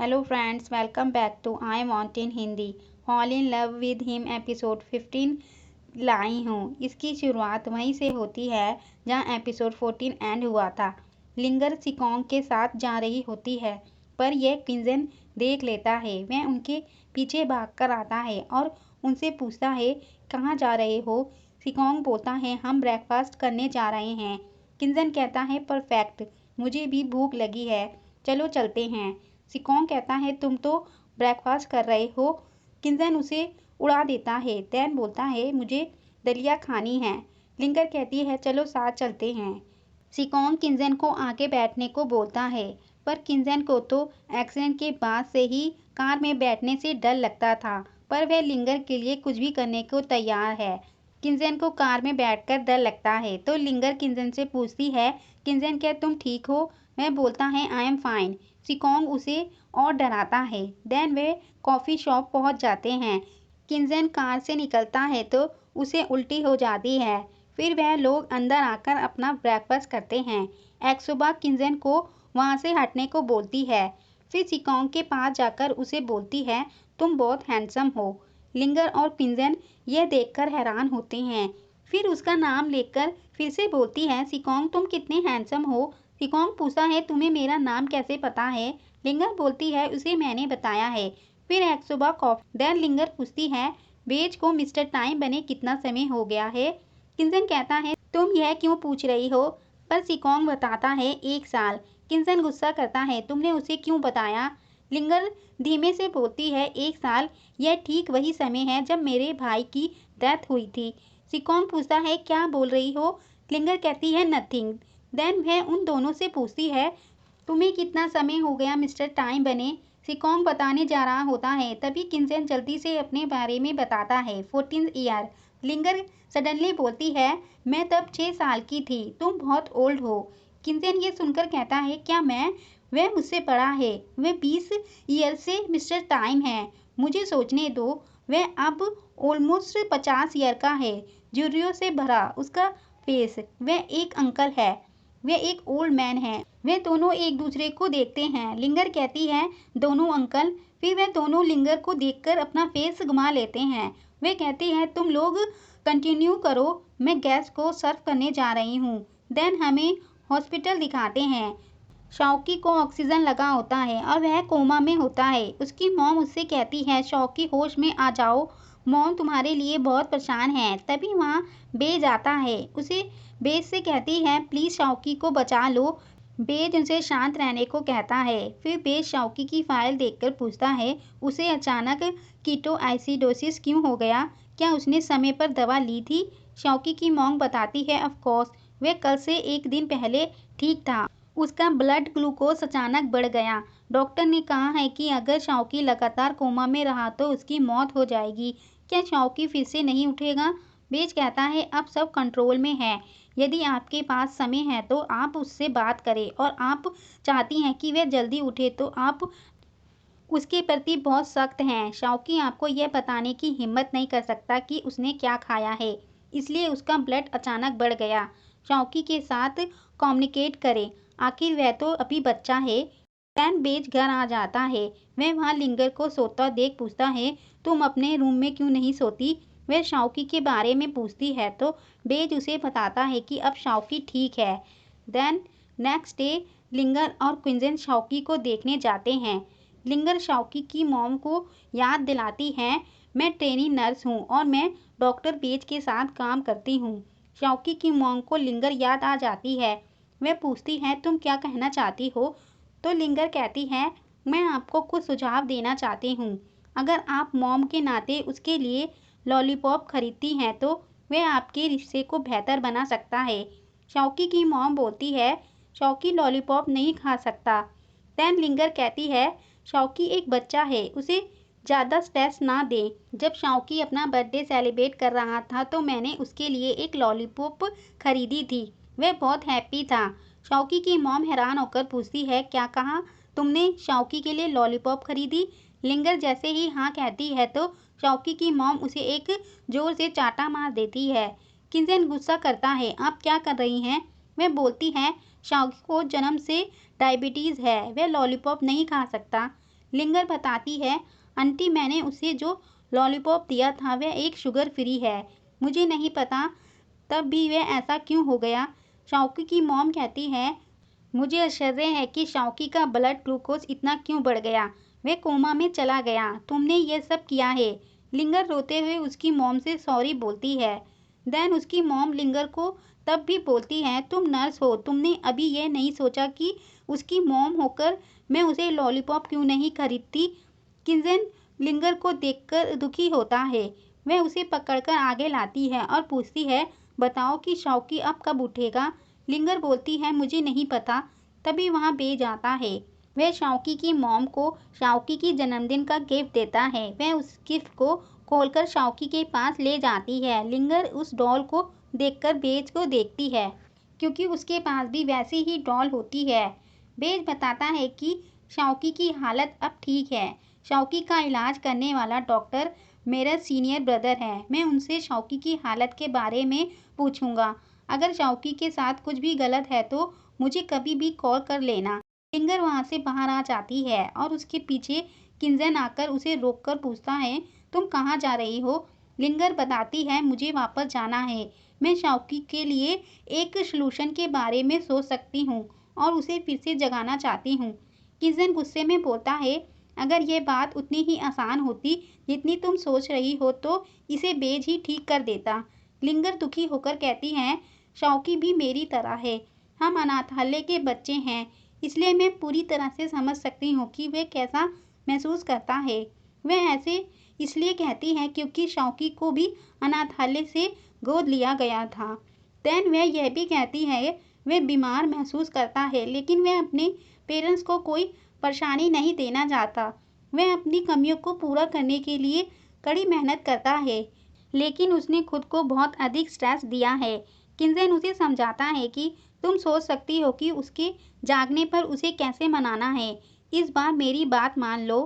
Hello friends, welcome back to I want in Hindi. Fall in love with him episode 15 लाई हूँ। इसकी शुरुआत वहीं से होती है जहाँ एपिसोड 14 एंड हुआ था। लिंगर सिकोंग के साथ जा रही होती है, पर यह किंजन देख लेता है। वह उनके पीछे भागकर आता है और उनसे पूछता है, कहाँ जा रहे हो? सिकोंग बोलता है, हम ब्रेकफास्ट करने जा रहे हैं। किंजन कहता है, परफेक्ट, मुझे भी भूख लगी है, चलो चलते हैं। सिकोंग कहता है, तुम तो ब्रेकफास्ट कर रहे हो। किंजन उसे उड़ा देता है। दैन बोलता है, मुझे दलिया खानी है। लिंगर कहती है, चलो साथ चलते हैं। सिकोंग किंजन को आगे बैठने को बोलता है, पर किंजन को तो एक्सीडेंट के बाद से ही कार में बैठने से डर लगता था, पर वह लिंगर के लिए कुछ भी करने को तैयार है। किंजन को कार में बैठकर डर लगता है, तो लिंगर किंजन से पूछती है, किंजन क्या तुम ठीक हो? वह बोलता है, आई एम फाइन। सिकोंग उसे और डराता है। देन वे कॉफ़ी शॉप पहुंच जाते हैं। किंजन कार से निकलता है तो उसे उल्टी हो जाती है। फिर वह लोग अंदर आकर अपना ब्रेकफास्ट करते हैं। एक्सोबा किंजन को वहां से हटने को बोलती है। फिर सिकोंग के पास जाकर उसे बोलती है, तुम बहुत हैंडसम हो। लिंगर और किंजन यह देखकर हैरान होते हैं। फिर उसका नाम लेकर फिर से बोलती है, सिकोंग तुम कितने हैंडसम हो। सिकोंग पूछता है, तुम्हें मेरा नाम कैसे पता है? लिंगर बोलती है, उसे मैंने बताया है। फिर एक्सोबा कॉफी। देन लिंगर पूछती है, बेज को मिस्टर टाइम बने कितना समय हो गया है? किंजन कहता है, तुम यह क्यों पूछ रही हो? पर सिकोंग बताता है, 1 साल। किंजन गुस्सा करता है, तुमने उसे क्यों बताया? लिंगर धीमे से बोलती है, 1 साल, यह ठीक वही समय है जब मेरे भाई की डेथ हुई थी। सिकोंग पूछता है, क्या बोल रही हो? लिंगर कहती है, नथिंग। देन वह उन दोनों से पूछती है, तुम्हें कितना समय हो गया मिस्टर टाइम बने? सिकोंग बताने जा रहा होता है, तभी किंजन जल्दी से अपने बारे में बताता है, 14 ईयर। लिंगर सडनली बोलती है, मैं तब 6 साल की थी, तुम बहुत ओल्ड हो। किंजन ये सुनकर कहता है, क्या मैं? वह मुझसे बड़ा है, वह 20 ईयर से मिस्टर टाइम है। मुझे सोचने दो, वह अब ऑलमोस्ट 50 ईयर का है। झुर्रियों से भरा उसका फेस। वह एक अंकल है, वह एक ओल्ड मैन है। वे दोनों एक दूसरे को देखते हैं। लिंगर कहती है, दोनों अंकल। फिर वे दोनों लिंगर को देखकर अपना फेस घुमा लेते हैं। वे कहती हैं, तुम लोग कंटिन्यू करो, मैं गैस को सर्व करने जा रही हूँ। देन हमें हॉस्पिटल दिखाते हैं। शौकी को ऑक्सीजन लगा होता है और वह कोमा में होता है। उसकी मॉम उससे कहती है, शौकी होश में आ जाओ, मॉम तुम्हारे लिए बहुत परेशान है। तभी वहाँ बेज आता है। उसे बेज से कहती है, प्लीज़ शौकी को बचा लो। बेज उनसे शांत रहने को कहता है। फिर बेज शौकी की फाइल देखकर पूछता है, उसे अचानक कीटोएसिडोसिस क्यों हो गया? क्या उसने समय पर दवा ली थी? शौकी की मॉम बताती है, ऑफ कोर्स, वह कल से 1 दिन पहले ठीक था। उसका ब्लड ग्लूकोज अचानक बढ़ गया। डॉक्टर ने कहा है कि अगर शौकी लगातार कोमा में रहा तो उसकी मौत हो जाएगी। क्या शौकी फिर से नहीं उठेगा? बेज कहता है, अब सब कंट्रोल में है। यदि आपके पास समय है तो आप उससे बात करें और आप चाहती हैं कि वह जल्दी उठे तो आप उसके प्रति बहुत सख्त हैं। शौकी आपको यह बताने की हिम्मत नहीं कर सकता कि उसने क्या खाया है, इसलिए उसका ब्लड अचानक बढ़ गया। शौकी के साथ कम्युनिकेट करें, आखिर वह तो अभी बच्चा है। डैन बेज घर आ जाता है। वह वहाँ लिंगर को सोता देख पूछता है, तुम अपने रूम में क्यों नहीं सोती? वह शौकी के बारे में पूछती है तो बेज उसे बताता है कि अब शौकी ठीक है। देन नेक्स्ट डे लिंगर और क्विंजन शौकी को देखने जाते हैं। लिंगर शौकी की मॉम को याद दिलाती है, मैं ट्रेनिंग नर्स हूँ और मैं डॉक्टर बेज के साथ काम करती हूँ। शौकी की मॉम को लिंगर याद आ जाती है। वह पूछती है, तुम क्या कहना चाहती हो? तो लिंगर कहती है, मैं आपको कुछ सुझाव देना चाहती हूँ। अगर आप मॉम के नाते उसके लिए लॉलीपॉप खरीदती हैं तो वह आपके रिश्ते को बेहतर बना सकता है। शौकी की मॉम बोलती है, शौकी लॉलीपॉप नहीं खा सकता। दैन लिंगर कहती है, शौकी एक बच्चा है, उसे ज़्यादा स्ट्रेस ना दें। जब शौकी अपना बर्थडे सेलिब्रेट कर रहा था तो मैंने उसके लिए एक लॉलीपॉप खरीदी थी। वह बहुत हैप्पी था। शौकी की मॉम हैरान होकर पूछती है, क्या कहा? तुमने शौकी के लिए लॉलीपॉप खरीदी? लिंगर जैसे ही हाँ कहती है तो शौकी की मॉम उसे एक जोर से चाटा मार देती है। किंजन गुस्सा करता है, आप क्या कर रही हैं? वह बोलती है, शौकी को जन्म से डायबिटीज़ है, वह लॉलीपॉप नहीं खा सकता। लिंगर बताती है, आंटी मैंने उसे जो लॉलीपॉप दिया था वह एक शुगर फ्री है। मुझे नहीं पता तब भी वह ऐसा क्यों हो गया। शौकी की मॉम कहती है, मुझे आश्चर्य है कि शौकी का ब्लड ग्लूकोज इतना क्यों बढ़ गया। वह कोमा में चला गया। तुमने ये सब किया है। लिंगर रोते हुए उसकी मॉम से सॉरी बोलती है। देन उसकी मॉम लिंगर को तब भी बोलती है, तुम नर्स हो, तुमने अभी ये नहीं सोचा कि उसकी मॉम होकर मैं उसे लॉलीपॉप क्यों नहीं खरीदती। किंजन लिंगर को देखकर दुखी होता है। वह उसे पकड़कर आगे लाती है और पूछती है, बताओ कि शौकी अब कब उठेगा। लिंगर बोलती है, मुझे नहीं पता। तभी वहाँ बेज आता है। वह शौकी की मॉम को शौकी की जन्मदिन का गिफ्ट देता है। वह उस गिफ्ट को खोलकर शौकी के पास ले जाती है। लिंगर उस डॉल को देखकर बेज को देखती है, क्योंकि उसके पास भी वैसी ही डॉल होती है। बेज बताता है कि शौकी की हालत अब ठीक है। शौकी का इलाज करने वाला डॉक्टर मेरा सीनियर ब्रदर है। मैं उनसे शौकी की हालत के बारे में पूछूंगा। अगर शौकी के साथ कुछ भी गलत है तो मुझे कभी भी कॉल कर लेना। लिंगर वहाँ से बाहर आ जाती है और उसके पीछे किंजन आकर उसे रोककर पूछता है, तुम कहाँ जा रही हो। लिंगर बताती है, मुझे वापस जाना है। मैं शौकी के लिए एक सलूशन के बारे में सोच सकती हूँ और उसे फिर से जगाना चाहती हूँ। किंजन गुस्से में बोलता है, अगर ये बात उतनी ही आसान होती जितनी तुम सोच रही हो तो इसे बेज ही ठीक कर देता। लिंगर दुखी होकर कहती है, शौकी भी मेरी तरह है। हम अनाथालय के बच्चे हैं, इसलिए मैं पूरी तरह से समझ सकती हूँ कि वह कैसा महसूस करता है। वह ऐसे इसलिए कहती है क्योंकि शौकी को भी अनाथालय से गोद लिया गया था। देन वह यह भी कहती है, वह बीमार महसूस करता है लेकिन वह अपने पेरेंट्स को कोई परेशानी नहीं देना चाहता। वह अपनी कमियों को पूरा करने के लिए कड़ी मेहनत करता है, लेकिन उसने खुद को बहुत अधिक स्ट्रेस दिया है। किंजन उसे समझाता है कि तुम सोच सकती हो कि उसके जागने पर उसे कैसे मनाना है। इस बार मेरी बात मान लो।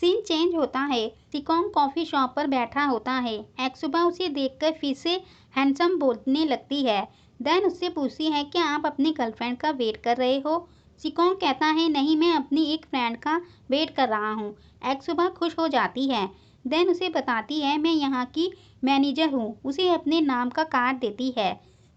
सीन चेंज होता है। सिकोंग कॉफी शॉप पर बैठा होता है। एक्सुबा उसे देखकर फिर से हैंडसम बोलने लगती है। देन उससे पूछती है, क्या आप अपनी गर्लफ्रेंड का वेट कर रहे हो। सिकोंग कहता है, नहीं, मैं अपनी एक फ्रेंड का वेट कर रहा हूँ। एक्सुबा खुश हो जाती है। देन उसे बताती है, मैं यहाँ की मैनेजर हूँ। उसे अपने नाम का कार्ड देती है।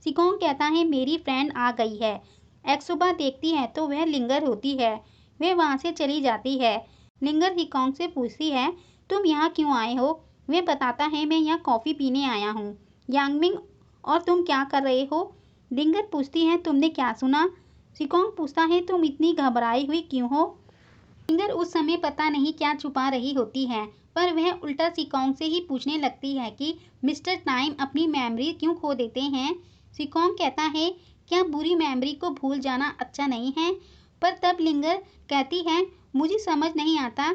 सिकोंग कहता है, मेरी फ्रेंड आ गई है। एक्सुबा देखती है तो वह लिंगर होती है। वह वहाँ से चली जाती है। लिंगर सिकोंग से पूछती है, तुम यहाँ क्यों आए हो। वह बताता है, मैं यहाँ कॉफ़ी पीने आया हूँ। यांगमिंग, और तुम क्या कर रहे हो। लिंगर पूछती है, तुमने क्या सुना। सिकोंग पूछता है, तुम इतनी घबराई हुई क्यों हो। लिंगर उस समय पता नहीं क्या छुपा रही होती है, पर वह उल्टा सिकोंग से ही पूछने लगती है कि मिस्टर टाइम अपनी मेमोरी क्यों खो देते हैं। सिकोंग कहता है, क्या बुरी मेमोरी को भूल जाना अच्छा नहीं है। पर तब लिंगर कहती है, मुझे समझ नहीं आता,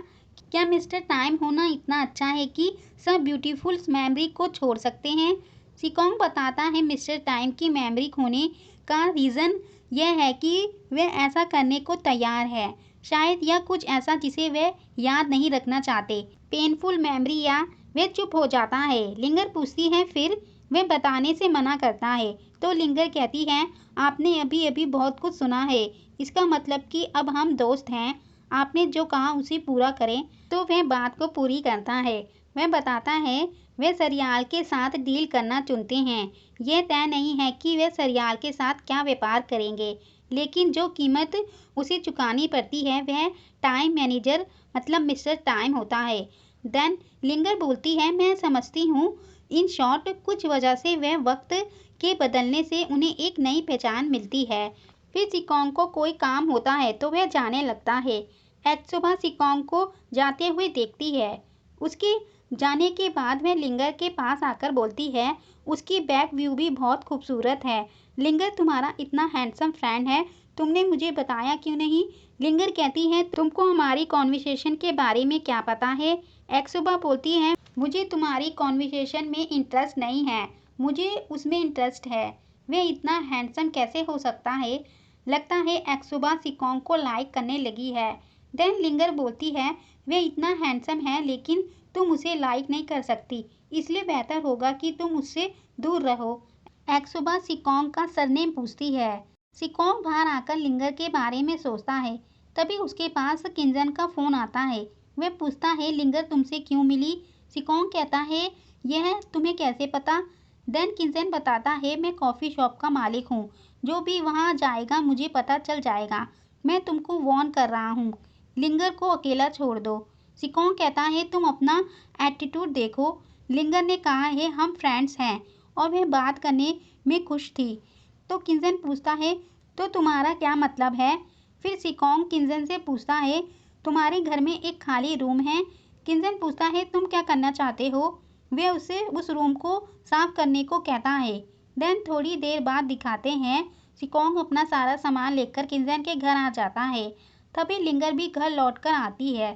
क्या मिस्टर टाइम होना इतना अच्छा है कि सब ब्यूटीफुल मेमोरी को छोड़ सकते हैं। सिकोंग बताता है, मिस्टर टाइम की मेमोरी खोने का रीज़न यह है कि वह ऐसा करने को तैयार है, शायद या कुछ ऐसा जिसे वे याद नहीं रखना चाहते, पेनफुल मेमोरी, या वे चुप हो जाता है। लिंगर पूछती है, फिर वे बताने से मना करता है। तो लिंगर कहती है, आपने अभी अभी बहुत कुछ सुना है, इसका मतलब कि अब हम दोस्त हैं। आपने जो कहा उसे पूरा करें। तो वह बात को पूरी करता है। वह बताता है, वे सरियाल के साथ डील करना चुनते हैं। यह तय नहीं है कि वे सरियाल के साथ क्या व्यापार करेंगे, लेकिन जो कीमत उसे चुकानी पड़ती है वह टाइम मैनेजर मतलब मिस्टर टाइम होता है। देन लिंगर बोलती है, मैं समझती हूँ। इन शॉर्ट, कुछ वजह से वह वक्त के बदलने से उन्हें एक नई पहचान मिलती है। फिर सिकोंग को कोई काम होता है तो वह जाने लगता है। एक्सुबा सिकोंग को जाते हुए देखती है। उसके जाने के बाद वह लिंगर के पास आकर बोलती है, उसकी बैक व्यू भी बहुत खूबसूरत है। लिंगर, तुम्हारा इतना हैंडसम फ्रेंड है, तुमने मुझे बताया क्यों नहीं। लिंगर कहती है, तुमको हमारी कॉन्वर्सेशन के बारे में क्या पता है। एक्सुबा बोलती है, मुझे तुम्हारी कॉन्वर्सेशन में इंटरेस्ट नहीं है, मुझे उसमें इंटरेस्ट है। वह इतना हैंडसम कैसे हो सकता है। लगता है एक्सुबा सिकोंग को लाइक करने लगी है। देन लिंगर बोलती है, वह इतना हैंडसम है लेकिन तुम उसे लाइक नहीं कर सकती, इसलिए बेहतर होगा कि तुम उससे दूर रहो। एक्सुबा सिकोंग का सरनेम पूछती है। सिकोंग बाहर आकर लिंगर के बारे में सोचता है। तभी उसके पास किंजन का फ़ोन आता है। वह पूछता है लिंगर तुमसे क्यों मिली? सिकोंग कहता है यह तुम्हें कैसे पता? देन किंजन बताता है मैं कॉफ़ी शॉप का मालिक हूँ, जो भी वहाँ जाएगा मुझे पता चल जाएगा। मैं तुमको वार्न कर रहा हूँ, लिंगर को अकेला छोड़ दो। सिकोंग कहता है तुम अपना एटीट्यूड देखो। लिंगर ने कहा है हम फ्रेंड्स हैं, और वह बात करने में खुश थी। तो किंजन पूछता है तो तुम्हारा क्या मतलब है? फिर सिकोंग किंजन से पूछता है तुम्हारे घर में एक खाली रूम है। किंजन पूछता है तुम क्या करना चाहते हो? वह उसे उस रूम को साफ करने को कहता है। देन थोड़ी देर बाद दिखाते हैं सिकोंग अपना सारा सामान लेकर किंजन के घर आ जाता है। तभी लिंगर भी घर लौटकर आती है।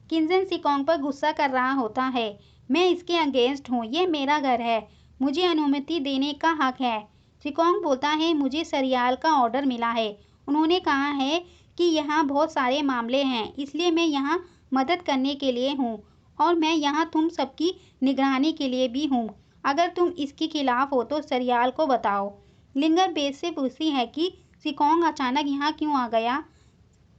किंजन सिकोंग पर गुस्सा कर रहा होता है। मैं इसके अगेंस्ट हूँ, ये मेरा घर है, मुझे अनुमति देने का हक है। सिकोंग बोलता है मुझे सरियाल का ऑर्डर मिला है, उन्होंने कहा है कि यहाँ बहुत सारे मामले हैं, इसलिए मैं यहाँ मदद करने के लिए हूँ, और मैं यहाँ तुम सबकी निगरानी के लिए भी हूँ। अगर तुम इसके खिलाफ हो तो सरियाल को बताओ। लिंगर बेज से पूछती है कि सिकोंग अचानक यहाँ क्यों आ गया,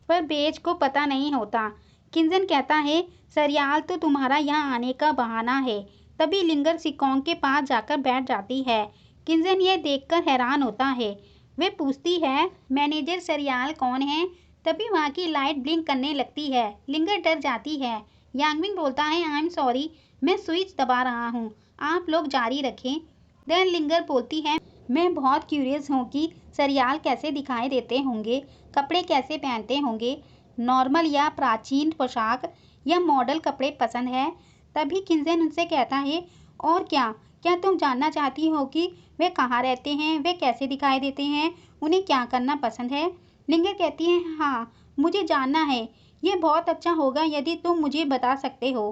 पर बेज को पता नहीं होता। किंजन कहता है सरियाल तो तुम्हारा यहाँ आने का बहाना है। तभी लिंगर सिकोंग के पास जाकर बैठ जाती है। किंजन यह देखकर हैरान होता है। वे पूछती है मैनेजर सरियाल कौन है? तभी वहाँ की लाइट ब्लिंक करने लगती है। लिंगर डर जाती है। यांगमिंग बोलता है आई एम सॉरी, मैं स्विच दबा रहा हूँ, आप लोग जारी रखें। देन लिंगर बोलती है मैं बहुत क्यूरियस हूँ कि सरियाल कैसे दिखाई देते होंगे, कपड़े कैसे पहनते होंगे, नॉर्मल या प्राचीन पोशाक या मॉडल कपड़े पसंद है। तभी किंजन उनसे कहता है और क्या तुम जानना चाहती हो कि वे कहाँ रहते हैं, वे कैसे दिखाई देते हैं, उन्हें क्या करना पसंद है? लिंगर कहती है हाँ, मुझे जानना है, ये बहुत अच्छा होगा यदि तुम मुझे बता सकते हो।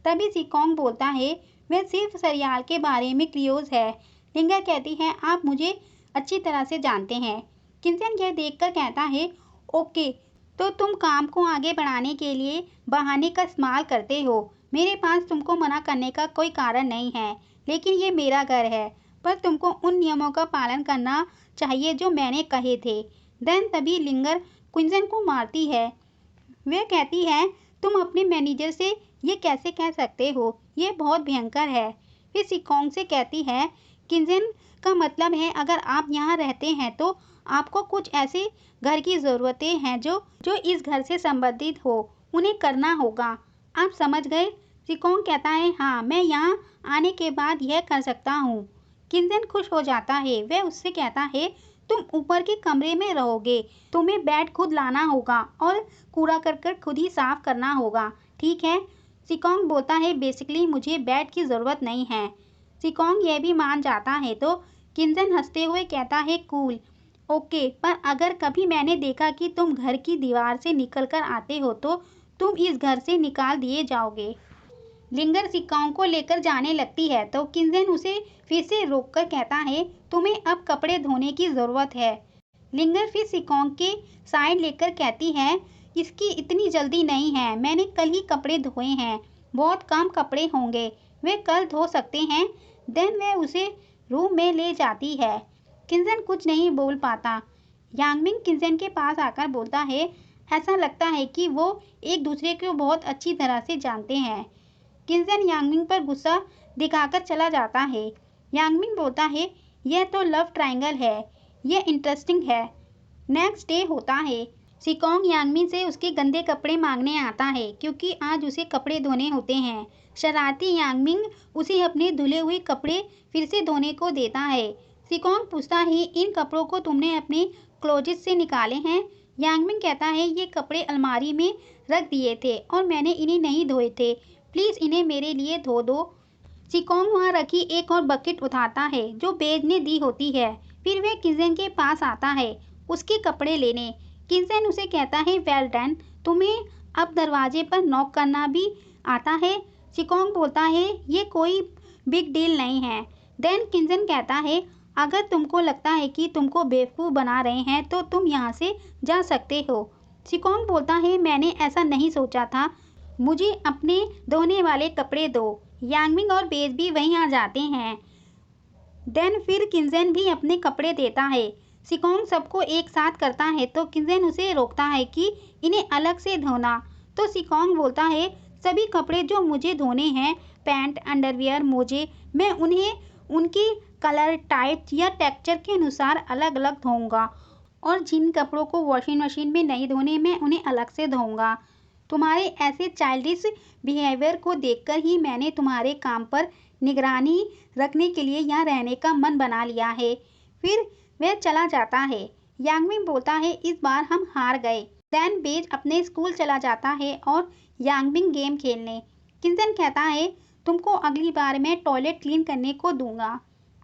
तभी सिकोंग बोलता है वह सिर्फ सरियाल के बारे में क्यूरियस है। लिंगर कहती है आप मुझे अच्छी तरह से जानते हैं। किंजन यह देखकर कहता है ओके, तो तुम काम को आगे बढ़ाने के लिए बहाने का इस्तेमाल करते हो। मेरे पास तुमको मना करने का कोई कारण नहीं है, लेकिन ये मेरा घर है, पर तुमको उन नियमों का पालन करना चाहिए जो मैंने कहे थे। देन तभी लिंगर किंजन को मारती है। वह कहती है तुम अपने मैनेजर से ये कैसे कह सकते हो, ये बहुत भयंकर है। फिर सिकोंग से कहती है किंजन का मतलब है अगर आप यहाँ रहते हैं तो आपको कुछ ऐसे घर की ज़रूरतें हैं जो इस घर से संबंधित हो, उन्हें करना होगा। आप समझ गए? सिकोंग कहता है हाँ, मैं यहाँ आने के बाद यह कर सकता हूँ। किंजन खुश हो जाता है। वह उससे कहता है तुम ऊपर के कमरे में रहोगे, तुम्हें बेड खुद लाना होगा और कूड़ा करकट खुद ही साफ करना होगा, ठीक है? सिकोंग बोलता है बेसिकली मुझे बेड की ज़रूरत नहीं है। सिकोंग यह भी मान जाता है तो किंजन हंसते हुए कहता है कूल, ओके, पर अगर कभी मैंने देखा कि तुम घर की दीवार से निकल कर आते हो तो तुम इस घर से निकाल दिए जाओगे। लिंगर सिकोंग को लेकर जाने लगती है तो किंजन उसे फिर से रोककर कहता है तुम्हें अब कपड़े धोने की ज़रूरत है। लिंगर फिर सिकोंग के साइड लेकर कहती है इसकी इतनी जल्दी नहीं है, मैंने कल ही कपड़े धोए हैं, बहुत कम कपड़े होंगे, वे कल धो सकते हैं। देन वह उसे रूम में ले जाती है। किंजन कुछ नहीं बोल पाता। यांगमिंग किंजन के पास आकर बोलता है ऐसा लगता है कि वो एक दूसरे को बहुत अच्छी तरह से जानते हैं। किंजन यांगमिंग पर गुस्सा दिखाकर चला जाता है। यांगमिंग बोलता है यह तो लव ट्रायंगल है, यह इंटरेस्टिंग है। नेक्स्ट डे होता है। सिकोंग यांगमिंग से उसके गंदे कपड़े मांगने आता है क्योंकि आज उसे कपड़े धोने होते हैं। शरारती यांगमिंग उसे अपने धुले हुए कपड़े फिर से धोने को देता है। सिकोंग पूछता है इन कपड़ों को तुमने अपने क्लोजेट से निकाले हैं? यांगमिंग कहता है ये कपड़े अलमारी में रख दिए थे और मैंने इन्हें नहीं धोए थे, प्लीज़ इन्हें मेरे लिए धो दो। सिकोंग वहाँ रखी एक और बकेट उठाता है जो बेज ने दी होती है। फिर वह किंजन के पास आता है उसके कपड़े लेने। किंजन उसे कहता है वेल डन, तुम्हें अब दरवाजे पर नॉक करना भी आता है? सिकोंग बोलता है ये कोई बिग डील नहीं है। देन किंजन कहता है अगर तुमको लगता है कि तुमको बेवकूफ़ बना रहे हैं तो तुम यहाँ से जा सकते हो। सिकोंग बोलता है मैंने ऐसा नहीं सोचा था, मुझे अपने धोने वाले कपड़े दो। यांगमिंग और बेज भी वहीं आ जाते हैं। देन फिर किंजन भी अपने कपड़े देता है। सिकोंग सबको एक साथ करता है तो किंजन उसे रोकता है कि इन्हें अलग से धोना। तो सिकोंग बोलता है सभी कपड़े जो मुझे धोने हैं, पैंट, अंडरवियर, मोजे, मैं उन्हें उनकी कलर, टाइप या टेक्सचर के अनुसार अलग अलग धोऊंगा और जिन कपड़ों को वॉशिंग मशीन में नहीं धोने मैं उन्हें अलग से धोऊंगा। तुम्हारे ऐसे चाइल्डिश बिहेवियर को देखकर ही मैंने तुम्हारे काम पर निगरानी रखने के लिए यहाँ रहने का मन बना लिया है। फिर वह चला जाता है। यांगमिंग बोलता है इस बार हम हार गए। देन बेज अपने स्कूल चला जाता है और यांगमिंग गेम खेलने। किंजन कहता है तुमको अगली बार मैं टॉयलेट क्लीन करने को दूंगा।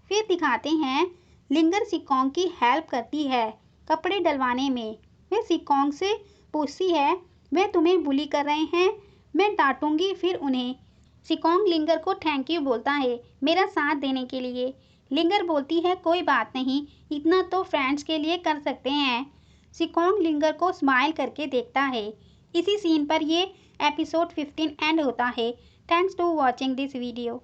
फिर दिखाते हैं लिंगर सिकोंग की हेल्प करती है कपड़े डलवाने में। वह सिकोंग से पूछती है वह तुम्हें बुली कर रहे हैं, मैं डांटूंगी फिर उन्हें। सिकोंग लिंगर को थैंक यू बोलता है मेरा साथ देने के लिए। लिंगर बोलती है कोई बात नहीं, इतना तो फ्रेंड्स के लिए कर सकते हैं। सिकोंग लिंगर को स्माइल करके देखता है। इसी सीन पर ये एपिसोड 15 एंड होता है। Thanks to watching this video.